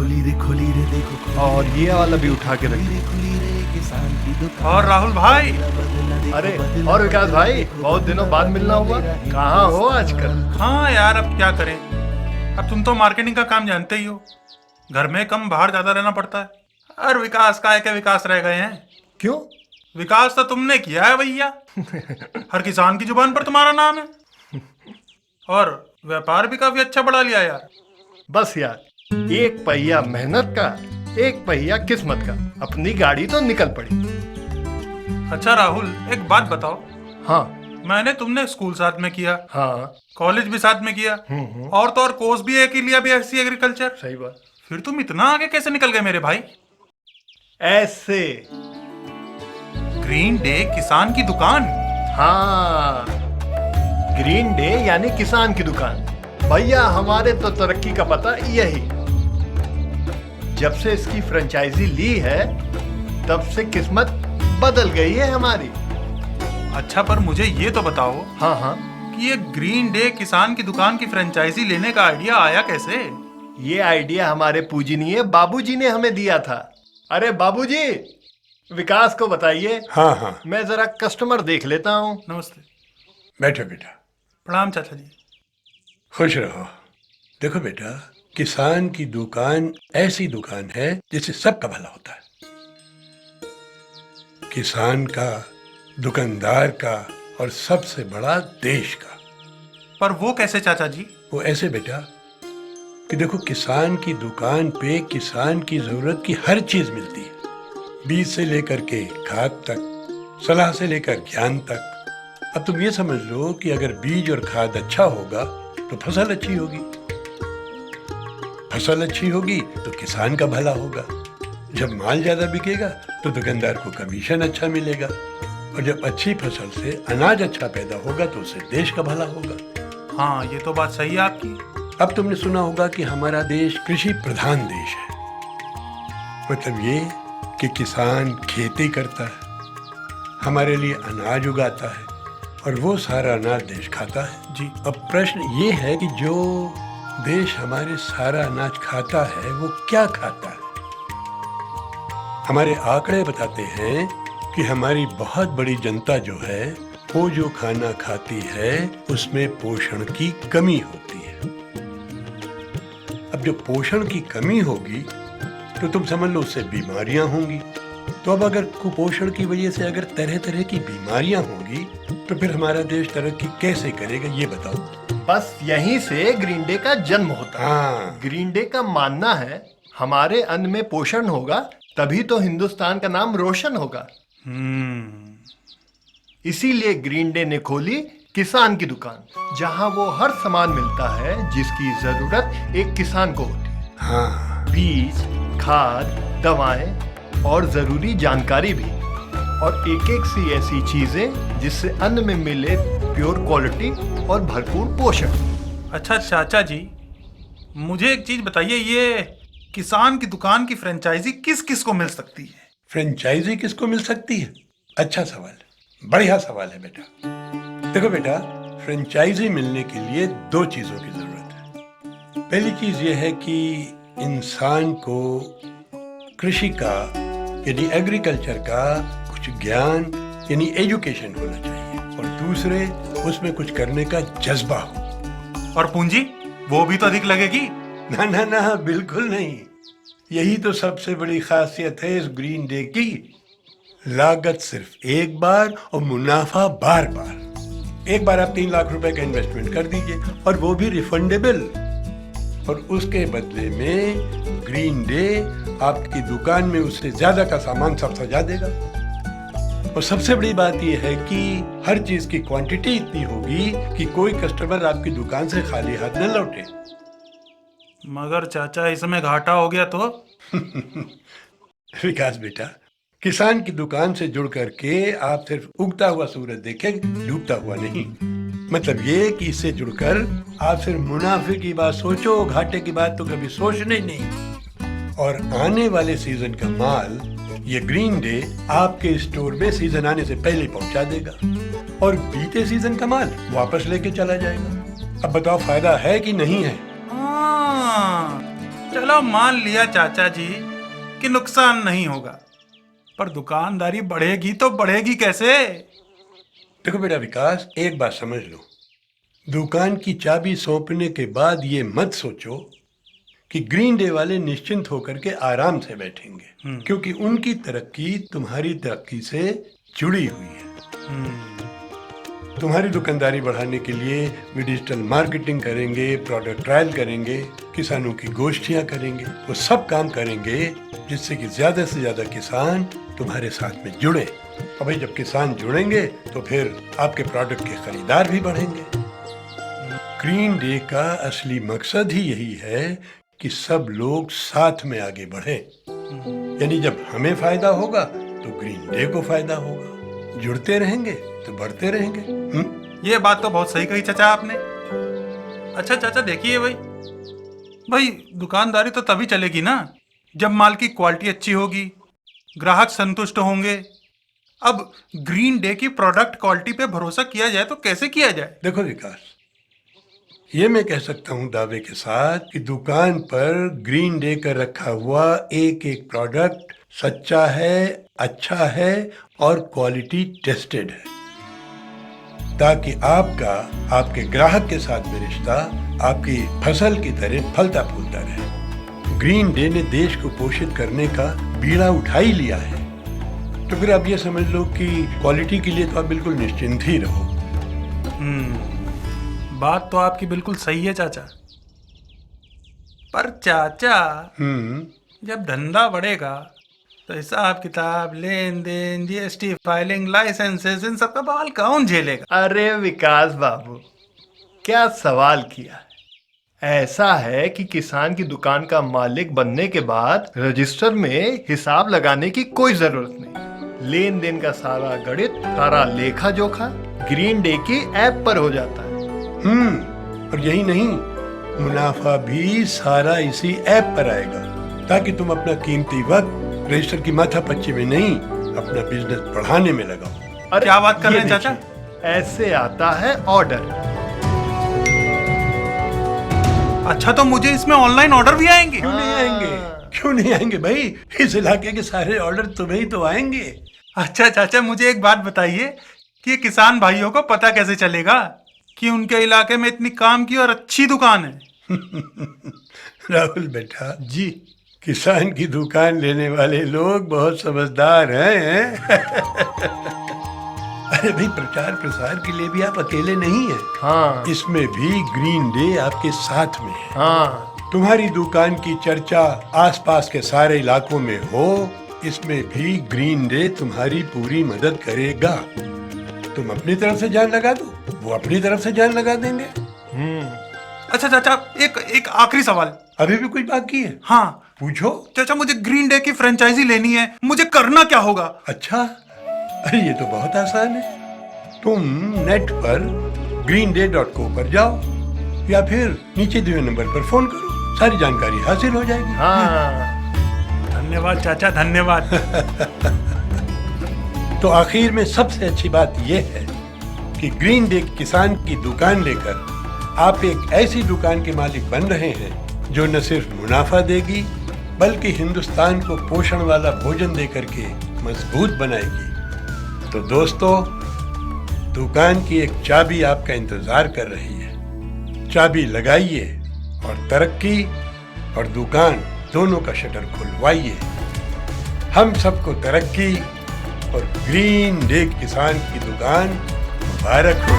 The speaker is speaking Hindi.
खोली रे देखो। और ये वाला भी उठा के रखिए। किसान की दुकान। और राहुल भाई, अरे और विकास भाई, बहुत दिनों बाद मिलना हुआ, कहाँ हो आजकल? हाँ यार अब क्या करें। अब तुम तो मार्केटिंग का काम जानते ही हो, घर में कम बाहर ज्यादा रहना पड़ता है। और विकास का है क्या, विकास रह गए हैं? क्यों? विकास तो तुमने किया है भैया। हर किसान की जुबान पर तुम्हारा नाम है। और व्यापार भी काफी अच्छा बढ़ा लिया यार। बस यार, एक पहिया मेहनत का, एक पहिया किस्मत का, अपनी गाड़ी तो निकल पड़ी। अच्छा राहुल, एक बात बताओ। हाँ मैंने तुमने स्कूल साथ में किया, हाँ, कॉलेज भी साथ में किया, और तो और कोर्स भी एक ही लिया, बीएससी एग्रीकल्चर। सही बात। फिर तुम इतना आगे कैसे निकल गए मेरे भाई? ऐसे। ग्रीन डे किसान की दुकान। हाँ, ग्रीन डे यानी किसान की दुकान। भैया हमारे तो तरक्की का पता यही। जब से इसकी फ्रेंचाइजी ली है, तब से किस्मत बदल गई है हमारी। अच्छा, पर मुझे ये तो बताओ हाँ हाँ, कि ये ग्रीन डे किसान की दुकान की फ्रेंचाइजी लेने का आइडिया आया कैसे? ये आइडिया हमारे पूजनीय बाबूजी ने हमें दिया था। अरे बाबूजी, विकास को बताइए। हाँ हाँ, मैं जरा कस्टमर देख लेता हूँ। नमस्ते। बैठो बेटा। प्रणाम चाचा जी। खुश रहो। देखो बेटा, किसान की दुकान ऐसी दुकान है जिससे सबका भला होता है। किसान का, दुकानदार का और सबसे बड़ा देश का। पर वो कैसे चाचा जी? वो ऐसे बेटा कि देखो, किसान की दुकान पे किसान की जरूरत की हर चीज मिलती है। बीज से लेकर के खाद तक, सलाह से लेकर ज्ञान तक। अब तुम ये समझ लो कि अगर बीज और खाद अच्छा होगा तो फसल अच्छी होगी, फसल अच्छी होगी तो किसान का भला होगा। जब माल ज्यादा बिकेगा तो दुकानदार को कमीशन अच्छा मिलेगा, और जब अच्छी फसल से अनाज अच्छा पैदा होगा तो उससे देश का भला होगा। हाँ, ये तो बात सही है आपकी। अब तुमने सुना होगा कि हमारा देश कृषि प्रधान देश है। मतलब ये कि किसान खेती करता है, हमारे लिए अनाज उगाता है, और वो सारा अनाज देश खाता है। जी। अब प्रश्न ये है कि जो देश हमारे सारा अनाज खाता है वो क्या खाता है? हमारे आंकड़े बताते हैं कि हमारी बहुत बड़ी जनता जो है, वो जो खाना खाती है उसमें पोषण की कमी होती है। अब जब पोषण की कमी होगी तो तुम समझ लो उससे बीमारियां होंगी। तो अब अगर कुपोषण की वजह से अगर तरह तरह की बीमारियां होंगी तो फिर हमारा देश तरक्की कैसे करेगा, ये बताओ। बस यहीं से ग्रीन डे का जन्म होता है। हाँ, ग्रीन डे का मानना है हमारे अन्न में पोषण होगा, तभी तो हिंदुस्तान का नाम रोशन होगा। इसीलिए ग्रीन डे ने खोली किसान की दुकान, जहां वो हर सामान मिलता है जिसकी जरूरत एक किसान को होती है। हाँ, बीज, खाद, दवाएं और जरूरी जानकारी भी, और एक एक सी ऐसी चीजें जिससे अन्न में मिले प्योर क्वालिटी और भरपूर पोषण। अच्छा चाचा जी, मुझे एक चीज बताइए, ये किसान की दुकान की फ्रेंचाइजी किस किस को मिल सकती है? फ्रेंचाइजी किसको मिल सकती है? अच्छा सवाल, बढ़िया सवाल है बेटा। देखो बेटा, फ्रेंचाइजी मिलने के लिए दो चीजों की जरूरत है। पहली चीज ये है कि इंसान को कृषि का यानी एग्रीकल्चर का कुछ ज्ञान यानी एजुकेशन होना चाहिए, और दूसरे उसमें कुछ करने का जज्बा हो। और पूंजी वो भी तो अधिक लगेगी। ना ना ना, बिल्कुल नहीं। यही तो सबसे बड़ी खासियत है इस ग्रीन डे की। लागत सिर्फ एक बार और मुनाफा बार बार। एक बार आप 3 लाख रुपए का इन्वेस्टमेंट कर दीजिए, और वो भी रिफंडेबल, और उसके बदले में ग्रीन डे आपकी दुकान में उससे ज्यादा का सामान सब सजा देगा। और सबसे बड़ी बात यह है कि हर चीज की क्वांटिटी इतनी होगी कि कोई कस्टमर आपकी दुकान से खाली हाथ न लौटे। मगर चाचा, इसमें घाटा हो गया तो? विकास बेटा, किसान की दुकान से जुड़ करके आप सिर्फ उगता हुआ सूरज देखें, डूबता हुआ नहीं। मतलब ये कि इससे जुड़कर आप सिर्फ मुनाफे की बात सोचो, घाटे की बात तो कभी सोचने नहीं। और आने वाले सीजन का माल ये ग्रीन डे आपके स्टोर में सीजन आने से पहले पहुंचा देगा, और बीते सीजन का माल वापस लेके चला जाएगा। अब बताओ, फायदा है कि नहीं है? चलो मान लिया चाचा जी कि नुकसान नहीं होगा, पर दुकानदारी बढ़ेगी तो बढ़ेगी कैसे? देखो बेटा विकास, एक बात समझ लो, दुकान की चाबी सौंपने के बाद ये मत सोचो कि ग्रीन डे वाले निश्चिंत होकर के आराम से बैठेंगे, क्योंकि उनकी तरक्की तुम्हारी तरक्की से जुड़ी हुई है। तुम्हारी दुकानदारी बढ़ाने के लिए वे डिजिटल मार्केटिंग करेंगे, प्रोडक्ट ट्रायल करेंगे, किसानों की गोष्ठियां करेंगे, वो सब काम करेंगे जिससे कि ज्यादा से ज्यादा किसान तुम्हारे साथ में जुड़े। और भाई जब किसान जुड़ेंगे तो फिर आपके प्रोडक्ट के खरीदार भी बढ़ेंगे। ग्रीन डे का असली मकसद ही यही है कि सब लोग साथ में आगे बढ़े, यानी जब हमें फायदा होगा तो ग्रीन डे को फायदा होगा, जुड़ते रहेंगे तो बढ़ते रहेंगे। ये बात तो बहुत सही कही चाचा आपने। अच्छा चाचा देखिए भाई दुकानदारी तो तभी चलेगी ना जब माल की क्वालिटी अच्छी होगी, ग्राहक संतुष्ट होंगे। अब ग्रीन डे की प्रोडक्ट क्वालिटी पे भरोसा किया जाए तो कैसे किया जाए? देखो विकास, ये मैं कह सकता हूँ दावे के साथ कि दुकान पर ग्रीन डे का रखा हुआ एक एक प्रोडक्ट सच्चा है, अच्छा है और क्वालिटी टेस्टेड है, ताकि आपका आपके ग्राहक के साथ में रिश्ता आपकी फसल की तरह फलता फूलता रहे। ग्रीन डे ने देश को पोषित करने का बीड़ा उठा ही लिया है, तो फिर आप ये समझ लो कि क्वालिटी के लिए तो आप बिल्कुल निश्चिंत ही रहो। बात तो आपकी बिल्कुल सही है चाचा, पर चाचा जब धंधा बढ़ेगा तो हिसाब किताब, लेन देन, जीएसटी फाइलिंग, लाइसेंसेस, इन सब का बवाल कौन झेलेगा? अरे विकास बाबू, क्या सवाल किया है। ऐसा है कि किसान की दुकान का मालिक बनने के बाद रजिस्टर में हिसाब लगाने की कोई जरूरत नहीं। लेन देन का सारा गणित, सारा लेखा जोखा ग्रीन डे की ऐप पर हो जाता है। और यही नहीं, मुनाफा भी सारा इसी ऐप पर आएगा, ताकि तुम अपना कीमती वक्त रजिस्टर की माथापच्ची में नहीं, अपना बिजनेस बढ़ाने में लगाओ। अरे क्या बात कर रहे हैं ये चाचा? देखिए, ऐसे आता है ऑर्डर। अच्छा तो मुझे इसमें ऑनलाइन ऑर्डर भी आएंगे? क्यों नहीं आएंगे, क्यों नहीं आएंगे भाई, इस इलाके के सारे ऑर्डर तुम्हें ही तो आएंगे। अच्छा चाचा मुझे एक बात बताइए कि किसान भाइयों को पता कैसे चलेगा कि उनके इलाके में इतनी काम की और अच्छी दुकान है? राहुल बेटा जी, किसान की दुकान लेने वाले लोग बहुत समझदार हैं। अरे भाई प्रचार प्रसार के लिए भी आप अकेले नहीं हैं। हाँ इसमें भी ग्रीन डे आपके साथ में है। हाँ, तुम्हारी दुकान की चर्चा आसपास के सारे इलाकों में हो, इसमें भी ग्रीन डे तुम्हारी पूरी मदद करेगा। तुम अपनी तरफ से जान लगा दो, वो अपनी तरफ से जान लगा देंगे। अच्छा चाचा एक आखिरी सवाल। अभी भी कुछ बाकी है? हाँ पूछो। चाचा मुझे ग्रीन डे की फ्रेंचाइजी लेनी है, मुझे करना क्या होगा? अच्छा, अरे ये तो बहुत आसान है। तुम नेट पर greenday.co पर जाओ या फिर नीचे दिए नंबर पर फोन करो, सारी जानकारी हासिल हो जाएगी। हाँ। धन्यवाद चाचा, धन्यवाद। तो आखिर में सबसे अच्छी बात यह है कि ग्रीन डे किसान की दुकान लेकर आप एक ऐसी दुकान के मालिक बन रहे हैं जो न सिर्फ मुनाफा देगी बल्कि हिंदुस्तान को पोषण वाला भोजन देकर के मजबूत बनाएगी। तो दोस्तों, दुकान की एक चाबी आपका इंतजार कर रही है। चाबी लगाइए और तरक्की और दुकान दोनों का शटर खुलवाइए। हम सबको तरक्की और ग्रीन डे किसान की दुकान मुबारक हो।